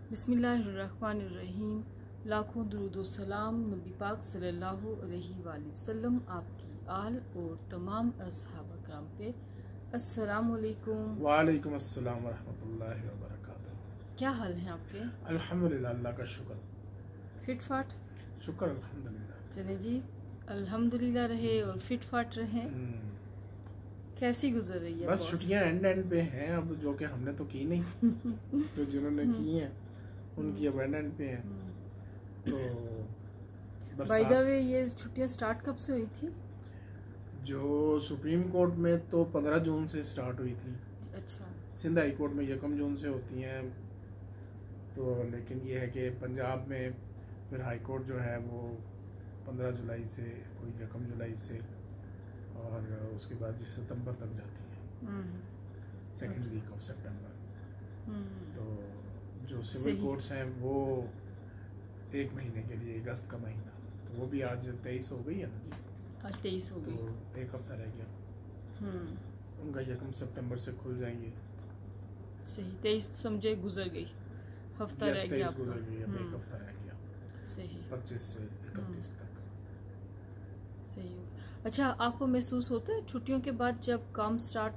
बिस्मिल्लाहिर्रहमानिर्रहीम। लाखों दुरूद व सलाम नबी पाक सल्लल्लाहु अलैहि वसल्लम आपकी आल और तमाम असहाबा किराम पे। अस्सलाम वालेकुम। वालेकुम अस्सलाम व रहमतुल्लाहि व बरकातुहू। क्या हाल है आपके? अल्हम्दुलिल्लाह, अल्लाह का शुक्र। फिट फाट? शुक्र अल्हम्दुलिल्लाह। चले जी, अल्हम्दुलिल्लाह रहे और फिट फाट रहे। कैसी गुजर रही है? बस छुट्टियां एंड पे हैं अब, जो कि हमने तो की नहीं तो जिन्होंने की हैं उनकी अब एंड पे हैं। तो बाय द वे, ये छुट्टियां स्टार्ट कब से हुई थी? जो सुप्रीम कोर्ट में तो 15 जून से स्टार्ट हुई थी। अच्छा। सिंध हाई कोर्ट में 1 जून से होती हैं। तो लेकिन ये है कि पंजाब में फिर हाई कोर्ट जो है वो 15 जुलाई से, कोई 1 जुलाई से, और उसके बाद सितंबर तक जाती है, सेकेंड वीक ऑफ सितंबर। तो जो सिविल कोर्ट्स हैं वो 1 महीने के लिए, अगस्त का महीना, तो वो भी आज 23 हो गई है ना जी। आज 23 हो गई, तो 1 हफ्ता रह गया। उनका 1 सितंबर से खुल जाएंगे। सही, 23 समझे गुजर गई, हफ्ता रह गया, गुजर गई, अब 1 हफ्ता रह गया। सही, 25 से 31 तक। सही। अच्छा, आपको महसूस होता है छुट्टियों के बाद जब काम स्टार्ट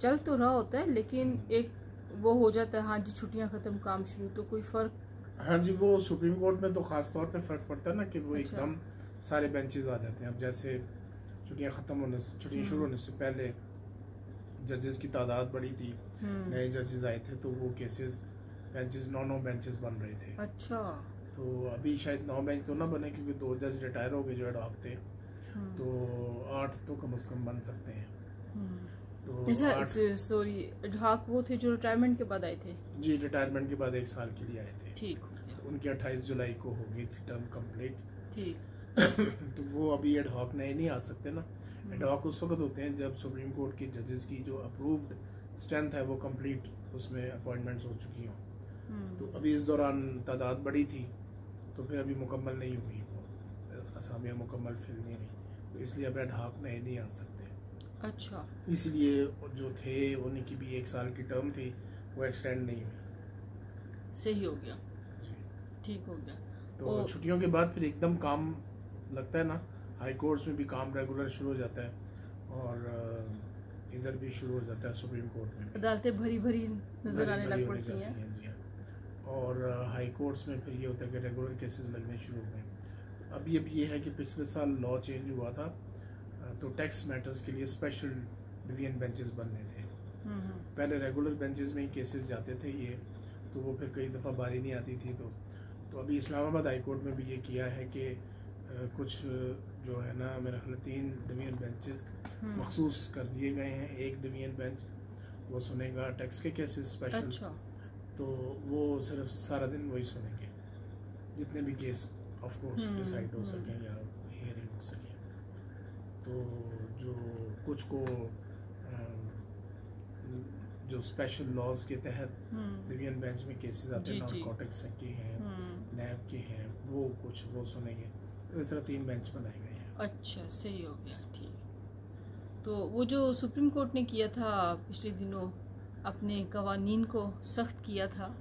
चल तो रहा होता है लेकिन एक वो हो जाता है, हाँ जी छुट्टियां खत्म काम शुरू, तो कोई फर्क? हाँ जी, वो सुप्रीम कोर्ट में तो खास तौर पे फर्क पड़ता है ना कि वो अच्छा। एकदम सारे बेंचेस आ जाते हैं। अब जैसे छुट्टियां खत्म होने से, छुट्टियां शुरू होने से पहले जजेस की तादाद बढ़ी थी, नए जजेस आए थे, तो वो केसेस बेंचेस 9 बेंचेस बन रहे थे। अच्छा। तो अभी शायद 9 बेंच तो ना बने क्योंकि 2 जज रिटायर हो गए जो एडहॉक थे, तो 8 तो कम से कम बन सकते हैं। तो अच्छा, सॉरी, एडहॉक वो थे जो रिटायरमेंट के बाद आए थे? जी, रिटायरमेंट के बाद 1 साल के लिए आए थे। ठीक हो गया। तो उनकी 28 जुलाई को हो गई थी टर्म कंप्लीट। ठीक। तो वो अभी एडहॉक नए नहीं आ सकते ना। एडहॉक उस वक्त होते हैं जब सुप्रीम कोर्ट के जजेस की जो अप्रूव्ड स्ट्रेंथ है वो कंप्लीट, उसमें अपॉइंटमेंट्स हो चुकी हों। तो अभी इस दौरान तादाद बढ़ी थी, तो फिर अभी मुकम्मल नहीं हुई, वो असामियाँ मुकम्मल फिल नहीं हुई, तो इसलिए अब एडहॉक नए नहीं आ सकते। अच्छा। इसलिए जो थे उन्हीं की भी 1 साल की टर्म थी, वो एक्सटेंड नहीं हुई। सही हो गया, ठीक हो गया। तो छुट्टियों के बाद फिर एकदम काम लगता है ना, हाई कोर्ट्स में भी काम रेगुलर शुरू हो जाता है और इधर भी शुरू हो जाता है, सुप्रीम कोर्ट में अदालतें भरी भरी नजर आने लग पड़ती हैं। जी हाँ। और हाई कोर्ट्स में फिर ये होता है कि रेगुलर केसेस लगने शुरू हो गए। अब ये है कि पिछले साल लॉ चेंज हुआ था, तो टैक्स मैटर्स के लिए स्पेशल डिवीजन बेंचेस बनने थे। पहले रेगुलर बेंचेस में ही केसेस जाते थे ये, तो वो फिर कई दफ़ा बारी नहीं आती थी। तो अभी इस्लामाबाद हाई कोर्ट में भी ये किया है कि कुछ जो है ना, मेरा ख्याल 3 डिवीजन बेंचेस मखसूस कर दिए गए हैं। एक डिवीजन बेंच वो सुनेगा टैक्स के केसेस स्पेशल। अच्छा। तो वो सिर्फ सारा दिन वही सुनेंगे, जितने भी केस ऑफ कोर्स डिसाइड हो सकें या हियरिंग हो सके। तो जो कुछ को जो स्पेशल लॉज के तहत डिवीजन बेंच में केसेस आते हैं, नारकोटिक्स के हैं, नैब के हैं, वो कुछ वो सुनेंगे। तो इस तरह 3 बेंच बनाए गए हैं। अच्छा, सही हो गया, ठीक। तो वो जो सुप्रीम कोर्ट ने किया था पिछले दिनों, अपने कवानीन को सख्त किया था,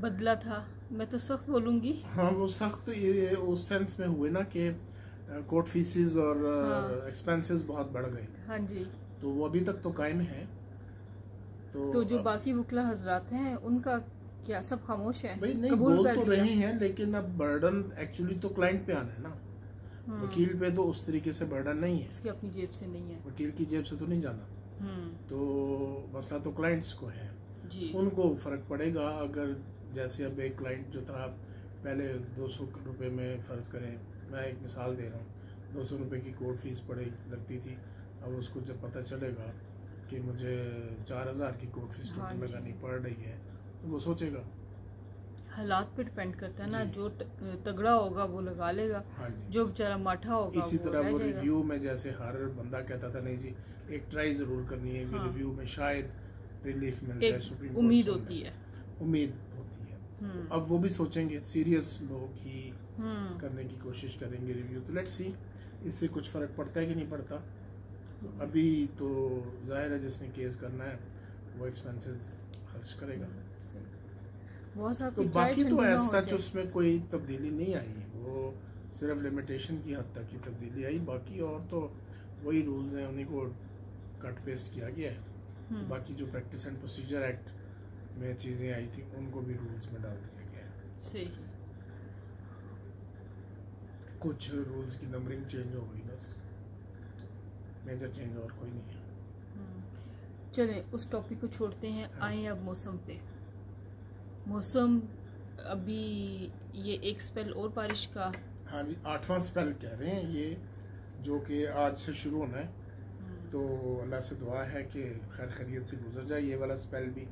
बदला था, मैं तो सख्त बोलूँगी। हाँ, वो सख्त ये उस सेंस में हुए ना कि कोर्ट फीसेस और एक्सपेंसेस बहुत बढ़ गए। हाँ जी। तो वो अभी तक तो कायम है। तो जो बाकी वकला हजरात हैं उनका क्या, सब खामोश है? भाई नहीं, बोल तो रहे हैं, लेकिन अब बर्डन एक्चुअली तो क्लाइंट पे आना है ना। वकील पे तो उस तरीके से बर्डन नहीं है, उसकी अपनी जेब से नहीं है, वकील की जेब से तो नहीं जाना। तो मसला तो क्लाइंट्स को है जी। उनको फर्क पड़ेगा। अगर जैसे अब एक क्लाइंट जो था पहले 200 रुपये में, फ़र्ज़ करें, मैं एक मिसाल दे रहा हूँ, 200 रुपये की कोर्ट फीस लगती थी। अब उसको जब पता चलेगा कि मुझे 4000 की कोर्ट फीस टोटल लगानी पड़ रही है, तो वो सोचेगा। हालात पे डिपेंड करता है ना, जो तगड़ा होगा वो लगा लेगा, जो बेचारा माठा होगा इसी तरह वो रिव्यू में जैसे हर बंदा कहता था नहीं जी एक ट्राई जरूर करनी है कि रिव्यू में शायद रिलीफ मिल जाए, सुप्रीम कोर्ट उम्मीद होती है। तो अब वो भी सोचेंगे, सीरियस लोग ही करने की कोशिश करेंगे रिव्यू। तो लेट्स सी इससे कुछ फर्क पड़ता है कि नहीं पड़ता। तो अभी तो जाहिर है जिसने केस करना है वो एक्सपेंसेस खर्च करेगा। बॉस तो आपकी चाय बाकी ठंडी तो ना ऐसा हो सच जाए। उसमें कोई तब्दीली नहीं आई, वो सिर्फ लिमिटेशन की हद तक ही तब्दीली आई, बाकी और तो वही रूल्स हैं, उन्हीं को कट पेस्ट किया गया है। बाकी जो प्रैक्टिस एंड प्रोसीजर एक्ट में चीज़ें आई थी उनको भी रूल्स में डाल दिया गया है। सही। कुछ रूल्स की नंबरिंग चेंज हो गई बस, मेजर चेंज और कोई नहीं है। चलें उस टॉपिक को छोड़ते हैं, आए अब मौसम पे। मौसम अभी ये एक स्पेल और बारिश का। हाँ जी, 8वां स्पेल कह रहे हैं ये, जो कि आज से शुरू होना है। तो अल्लाह से दुआ है कि खैर खैरियत से गुजर जाए ये वाला स्पेल भी,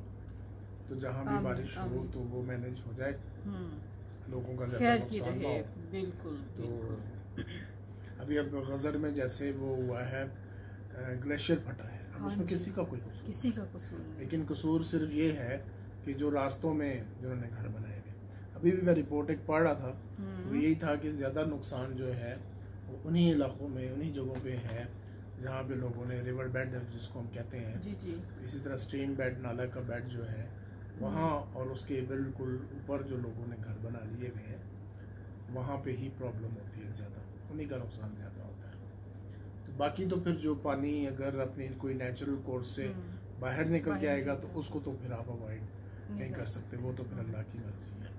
तो जहाँ भी बारिश हो तो वो मैनेज हो जाए, लोगों का ज़्यादा नुकसान ना हो। बिल्कुल। तो अभी अब गज़र में जैसे वो हुआ है, ग्लेशियर फटा है, अब उसमें किसी का कोई कसूर, किसी का कसूर नहीं, लेकिन कसूर सिर्फ ये है कि जो रास्तों में जिन्होंने घर बनाए हुए, अभी भी मैं रिपोर्ट एक पढ़ रहा था, तो यही था कि ज़्यादा नुकसान जो है वो उन्हीं इलाकों में, उन्हीं जगहों पे है जहाँ पे लोगों ने रिवर बेड जिसको हम कहते हैं, जी जी, इसी तरह स्ट्रीम बेड, नाला का बेड जो है वहाँ, और उसके बिल्कुल ऊपर जो लोगों ने घर बना लिए हुए हैं वहाँ पे ही प्रॉब्लम होती है ज़्यादा, उन्हीं का नुकसान ज़्यादा होता है। तो बाकी तो फिर जो पानी अगर अपनी कोई नेचुरल कोर्स से बाहर निकल जाएगा तो उसको तो फिर आप अवॉइड नहीं कर सकते, वो तो फिर अल्लाह की मर्जी है।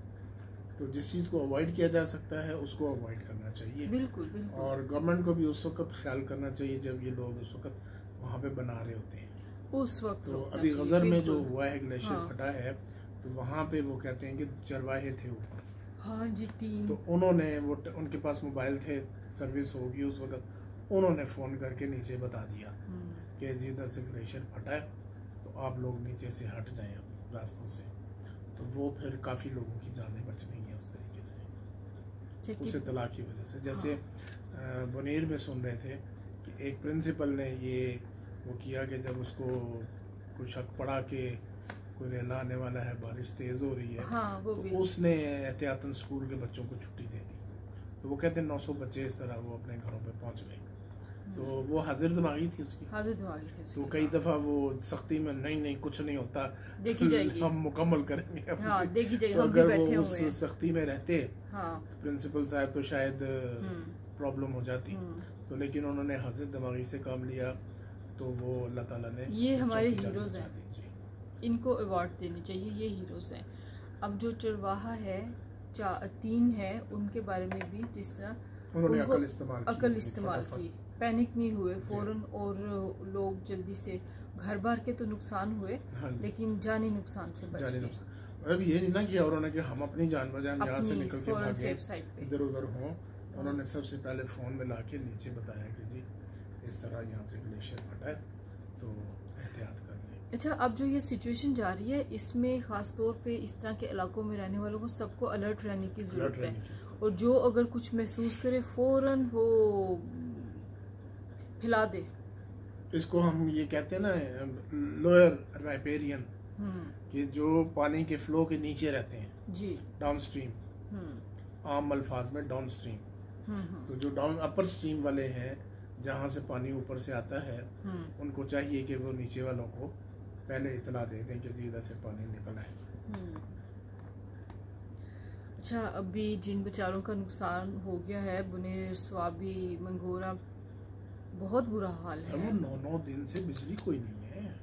तो जिस चीज़ को अवॉइड किया जा सकता है उसको अवॉइड करना चाहिए। बिल्कुल बिल्कुल। और गवर्नमेंट को भी उस वक्त ख्याल करना चाहिए जब ये लोग उस वक्त वहाँ पे बना रहे होते हैं, उस वक्त। तो अभी गज़र में जो हुआ है ग्लेशियर फटा है, तो वहाँ पे वो कहते हैं कि चरवाहे थे ऊपर, हाँ जी, 3, तो उन्होंने वो उनके पास मोबाइल थे, सर्विस होगी उस वक्त, उन्होंने फ़ोन करके नीचे बता दिया कि जी इधर से ग्लेशियर फटा है तो आप लोग नीचे से हट जाएं रास्तों से, तो वो फिर काफ़ी लोगों की जानें बच गई हैं उस तरीके से, उस इत्तला की वजह से। जैसे बुनीर में सुन रहे थे कि एक प्रिंसिपल ने ये वो किया कि जब उसको कुछ शक पड़ा कि कोई रेला आने वाला है, बारिश तेज़ हो रही है, हाँ, वो तो भी। उसने एहतियातन स्कूल के बच्चों को छुट्टी दे दी, तो वो कहते हैं 900 बच्चे इस तरह वो अपने घरों पे पहुंच गए। तो वो हाजिर दिमागी थी उसकी, हाजिर दिमागी थी उसकी। तो कई दफ़ा वो सख्ती में नहीं कुछ नहीं होता, देखी जाएगी, हम मुकम्मल करेंगे अपनी। हाँ, देखी जाएगी, तो हम भी अगर बैठे वो हुए हैं। उस सख्ती में रहते हाँ, तो प्रिंसिपल साहब तो शायद प्रॉब्लम हो जाती, तो लेकिन उन्होंने हाजिर दिमागी से काम लिया, तो वो अल्लाह ताला ने, ये हमारे हीरोज़ हैं, इनको अवार्ड देने चाहिए, ये हीरोज़ हैं। अब जो चरवाहा है 3 है, उनके बारे में भी जिस तरह उन्होंने अकल इस्तेमाल की, पैनिक नहीं हुए फ़ौरन, और लोग जल्दी से घर बार के तो नुकसान हुए, लेकिन जानी नुकसान से बच गए। अब ये नहीं ना किया उन्होंने कि हम अपनी जान बजान यहाँ से निकल के भागे इधर उधर हों, उन्होंने सबसे पहले फ़ोन में ला के नीचे बताया कि जी इस तरह यहाँ से ग्लेशियर फटा है तो एहतियात कर लें। अच्छा, अब जो ये सिचुएशन जा रही है इसमें ख़ास तौर पे इस तरह के इलाकों में रहने वालों को सबको अलर्ट रहने की ज़रूरत है, और जो अगर कुछ महसूस करे फ़ौरन वो फैला दे। इसको हम ये कहते हैं ना लोअर राइपेरियन, कि जो पानी के फ्लो के नीचे रहते हैं जी, डाउन स्ट्रीम, आम अल्फाज में डाउन स्ट्रीम। तो जो डाउन अपर स्ट्रीम वाले हैं जहाँ से पानी ऊपर से आता है, उनको चाहिए कि वो नीचे वालों को पहले इतला दे दें कि जी इधर से पानी निकला है। अच्छा, अभी जिन बेचारों का नुकसान हो गया है, बुनेर, स्वाबी, मंगोरा, बहुत बुरा हाल है। वो 9-9 दिन से बिजली कोई नहीं है,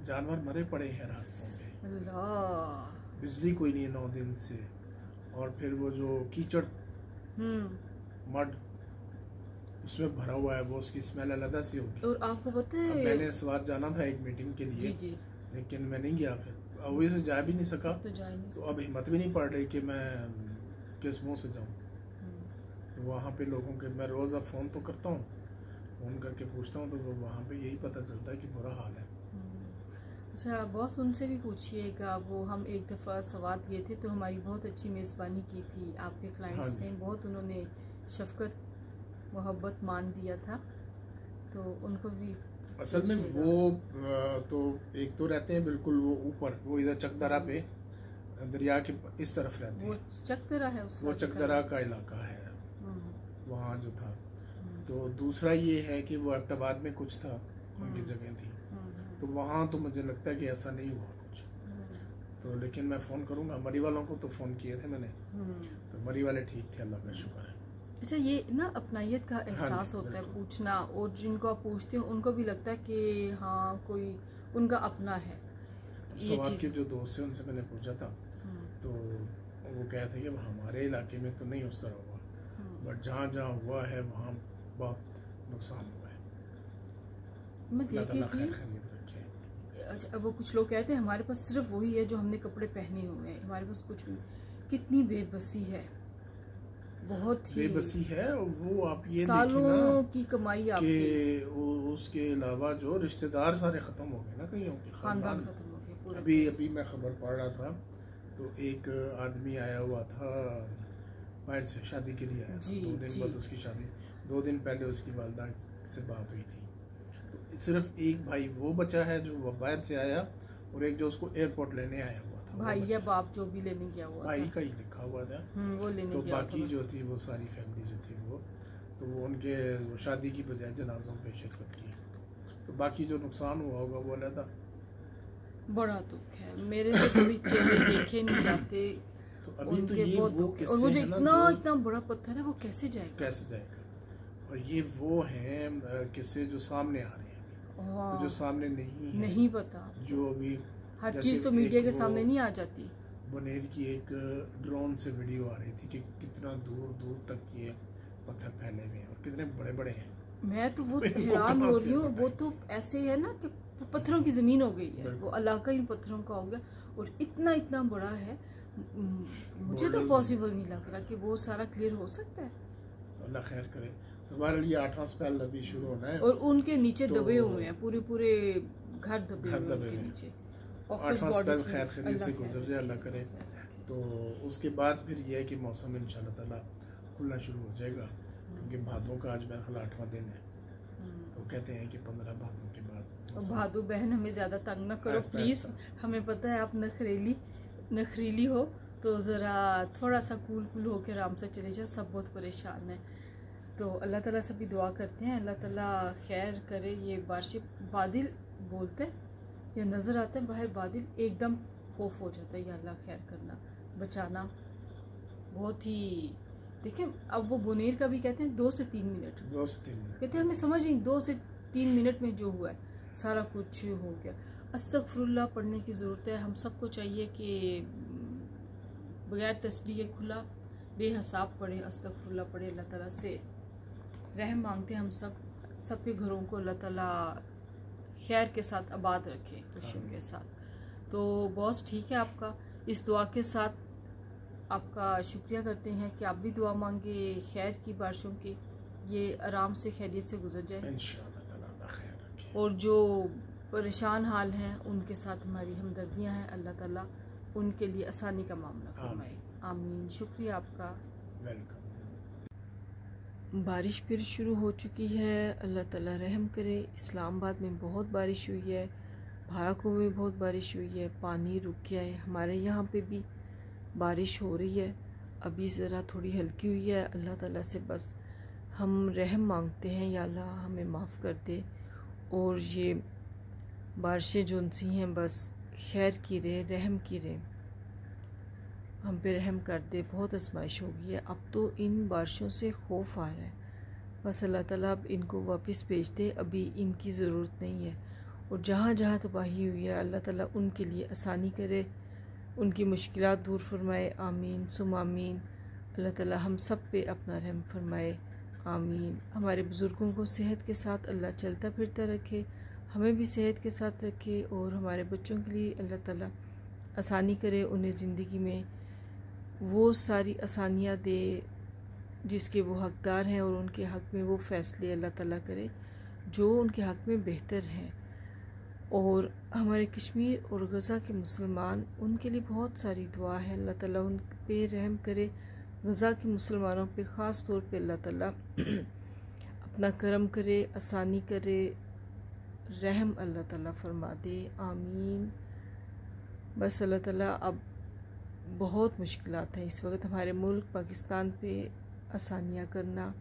जानवर मरे पड़े हैं रास्तों में, अल्लाह, बिजली कोई नहीं है 9 दिन से। और फिर वो जो कीचड़ मड उसमें भरा हुआ है, वो उसकी स्मेल अलग सी होगी। और आपको पता है, मैंने इस बार जाना था एक मीटिंग के लिए, जी, लेकिन मैं नहीं गया, फिर वही से जा भी नहीं सका, तो अब हिम्मत भी नहीं पड़ रही कि मैं किस मुंह से जाऊं। तो वहाँ पे लोगों के मैं रोज़ अब फ़ोन तो करता हूँ, फ़ोन करके पूछता हूँ, तो वो वहाँ पे यही पता चलता है कि बुरा हाल है। अच्छा बॉस, उनसे भी पूछिएगा, वो हम एक दफ़ा सवात गए थे तो हमारी बहुत अच्छी मेज़बानी की थी, आपके क्लाइंट्स ने बहुत उन्होंने शफ़क़त मोहब्बत मान दिया था, तो उनको भी असल में वो तो एक तो रहते हैं बिल्कुल वो ऊपर, वो इधर चकदरा पे दरिया के इस तरफ रहते हैं, वो चकदरा है, उसका वो चकदरा का इलाका है वहाँ जो था। तो दूसरा ये है कि वो एबटाबाद में कुछ था, उनकी जगह थी, तो वहाँ तो मुझे लगता है कि ऐसा नहीं हुआ कुछ, तो लेकिन मैं फ़ोन करूँगा, मरी वालों को तो फ़ोन किए थे मैंने, तो मरी वाले ठीक थे, अल्लाह का शुक्र है। अच्छा, ये ना अपनायत का एहसास होता है पूछना, और जिनको आप पूछते हो उनको भी लगता है कि हाँ कोई उनका अपना है। सवात के जो दोस्त हैं उनसे मैंने पूछा था, तो वो कह थे कि हमारे इलाके में तो नहीं उस तरह हुआ, बट जहाँ जहाँ हुआ है वहाँ बहुत नुकसान हुआ है। मैं देखी थी। अच्छा, वो कुछ लोग कहते हैं हमारे पास सिर्फ वही है जो हमने कपड़े पहने हुए हैं, हमारे पास कुछ भी। कितनी बेबसी है, बहुत ही बेबसी है। वो आप ये सालों की कमाई आपकी, उसके अलावा जो रिश्तेदार सारे ख़त्म हो गए ना, कईयों के खानदान खत्म हो गए। अभी मैं खबर पढ़ रहा था, तो एक आदमी आया हुआ था बाहर से, शादी के लिए आया था। 2 दिन बाद उसकी शादी, 2 दिन पहले उसकी वालदा से बात हुई थी। तो सिर्फ एक भाई वो बचा है जो बाहर से आया, और एक जो उसको एयरपोर्ट लेने आया हुआ था, भाई या बाप जो भी लेने गया हुआ भाई का ही लिखा हुआ था, वो लेने तो गया बाकी जो थी वो सारी फैमिली जो थी वो, तो वो उनके शादी की बजाय जनाजों पे शिरकत की। तो बाकी जो नुकसान हुआ होगा वो अलग था। बड़ा दुख है, मेरे से कभी चेहरे देखे नहीं जाते। तो अभी तो ये वो किस्से और वो जो है ना, इतना बड़ा पत्थर है, वो कैसे जाएगा? और ये वो हैं किस्से जो सामने आ रहे हैं, तो जो सामने नहीं पता, जो अभी हर चीज तो मीडिया के सामने नहीं आ जाती। बनेर की एक ड्रोन से वीडियो आ रही थी कि कितना दूर दूर तक ये पत्थर फैले हुए हैं और कितने बड़े बड़े हैं। मैं तो वो हैरान हो रही हूँ, वो तो ऐसे है ना कि वो पत्थरों की ज़मीन हो गई है, वो इलाका इन पत्थरों का हो गया, और इतना बड़ा है। मुझे तो पॉसिबल नहीं लग रहा कि वो सारा क्लियर हो सकता है। अल्लाह खैर करे। तो हमारे लिए 8वां स्पेल अभी शुरू होना है, और उनके नीचे दबे हुए हैं, पूरे घर दबे हुए हैं उनके नीचे। 8वां स्पेल खैर खैरियत से गुजर जाए, अल्लाह करे। तो उसके बाद फिर यह है कि मौसम इंशाल्लाह ताला खुलना शुरू हो जाएगा, क्योंकि भादों का आज मेरा ख्याल 8वां दिन है। तो कहते हैं कि 15 भादों के बाद। भादो बहन हमें ज़्यादा तंग ना करो प्लीज़, हमें पता है आप नखरीली हो, तो ज़रा थोड़ा सा कूल होकर आराम से चले जाओ, सब बहुत परेशान हैं। तो अल्लाह ताला से भी दुआ करते हैं, अल्लाह ताला खैर करे। ये बारिश बादल बोलते हैं या नज़र आते हैं बाहर बादल, एकदम खौफ हो जाता है। या अल्लाह खैर करना, बचाना। बहुत ही देखें, अब वो बुनेर का भी कहते हैं 2 से 3 मिनट कहते हैं, हमें समझ नहीं 2 से 3 मिनट में जो हुआ है सारा कुछ हो गया। अस्तगफिरुल्लाह पढ़ने की ज़रूरत है। हम सबको चाहिए कि बगैर तस्बीह के खुला बेहिसाब पढ़े, अस्तगफिरुल्लाह पढ़े, अल्लाह ताला से रहम मांगते हैं। हम सबके घरों को अल्लाह ताला खैर के साथ आबाद रखे, खुशियों के साथ। तो बॉस ठीक है आपका, इस दुआ के साथ आपका शुक्रिया करते हैं कि आप भी दुआ मांगे खैर की, बारिशों की, ये आराम से खैरियत से गुजर जाए इंशाअल्लाह। और जो परेशान हाल हैं उनके साथ हमारी हमदर्दियां हैं, अल्लाह ताला उनके लिए आसानी का मामला फरमाए, आमीन। शुक्रिया आपका, वेलकम। बारिश फिर शुरू हो चुकी है, अल्लाह ताला रहम करे। इस्लामाबाद में बहुत बारिश हुई है, भाराको में बहुत बारिश हुई है, पानी रुक गया है। हमारे यहाँ पे भी बारिश हो रही है, अभी ज़रा थोड़ी हल्की हुई है। अल्लाह ताला से बस हम रहम मांगते हैं, या अल्लाह हमें माफ़ कर दे, और ये बारिशें जो सी हैं बस खैर की रहे, रहम की रहे, हम पे रहम कर दे। बहुत आजमाइश हो गई है, अब तो इन बारिशों से खौफ आ रहा है। बस अल्लाह ताला अब इनको वापस भेज दे, अभी इनकी ज़रूरत नहीं है। और जहाँ जहाँ तबाही हुई है अल्लाह ताला उनके लिए आसानी करे, उनकी मुश्किलात दूर फरमाए, आमीन सुम आमीन। अल्लाह ताला हम सब पे अपना रहम फरमाए, आमीन। हमारे बुज़ुर्गों को सेहत के साथ अल्लाह चलता फिरता रखे, हमें भी सेहत के साथ रखे, और हमारे बच्चों के लिए अल्लाह ताला आसानी करे, उन्हें ज़िंदगी में वो सारी आसानियाँ दे जिसके वो हकदार हैं, और उनके हक़ में वो फ़ैसले अल्लाह ताला करे जो उनके हक़ में बेहतर हैं। और हमारे कश्मीर और गज़ा के मुसलमान, उनके लिए बहुत सारी दुआ है, अल्लाह ताला उन पे रहम करे। गज़ा के मुसलमानों पे ख़ास तौर पे अल्लाह ताला अपना करम करे, आसानी करे, रहम अल्लाह ताला फरमा दे, आमीन। बस अल्लाह ताला अब बहुत मुश्किलात हैं इस वक्त हमारे मुल्क पाकिस्तान पे, आसानियाँ करना,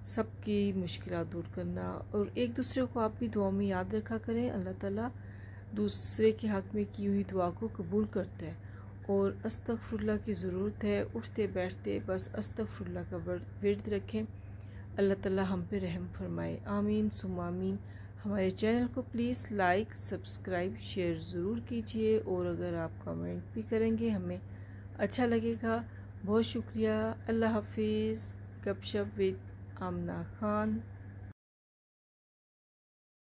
सबकी मुश्किलात दूर करना, और एक दूसरे को आप भी दुआ में याद रखा करें। अल्लाह ताला दूसरे के हक़ में की हुई दुआ को कबूल करता है। और अस्तगफुरुल्लाह की ज़रूरत है, उठते बैठते बस अस्तगफुरुल्लाह का विर्द रखें। अल्लाह ताला हम पे रहम फरमाए, आमीन सुम्मा आमीन। हमारे चैनल को प्लीज़ लाइक सब्सक्राइब शेयर ज़रूर कीजिए, और अगर आप कमेंट भी करेंगे हमें अच्छा लगेगा। बहुत शुक्रिया। अल्लाह हाफिज़। गपशप विद आमना खान।